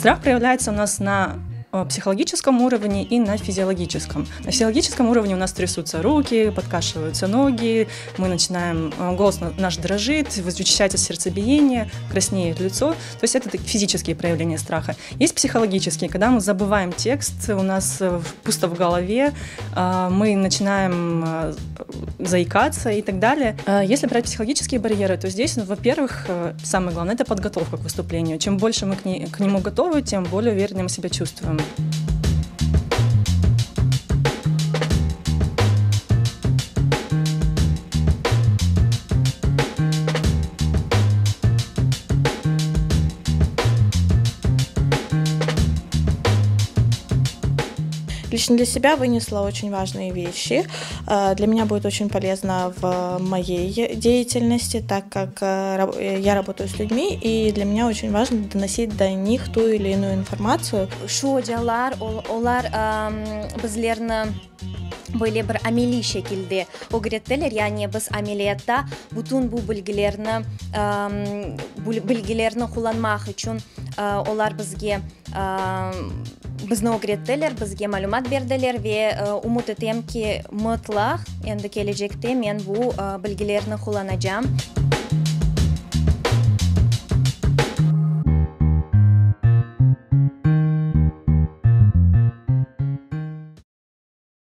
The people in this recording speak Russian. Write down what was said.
Страх проявляется у нас на психологическом уровне и на физиологическом. На физиологическом уровне у нас трясутся руки, подкашиваются ноги, мы начинаем, голос наш дрожит, учащается сердцебиение, краснеет лицо. То есть это физические проявления страха. Есть психологические, когда мы забываем текст, у нас пусто в голове, мы начинаем заикаться и так далее. Если брать психологические барьеры, то здесь, во-первых, самое главное — это подготовка к выступлению. Чем больше мы к нему готовы, тем более уверенно мы себя чувствуем. Лично для себя вынесла очень важные вещи. Для меня будет очень полезно в моей деятельности, так как я работаю с людьми, и для меня очень важно доносить до них ту или иную информацию. Hocalar, olar bizlerni böyle bir ameliy şekilde o'rgatdilar, ya'ni biz ameliyotda butun bu bilgilarni qo'llanmoq uchun ular bizga bizni o'rgatdilar, bizga ma'lumot berdilar va umid etamanki mutlaq endi kelajakda men bu bilgilarni qo'llanajam.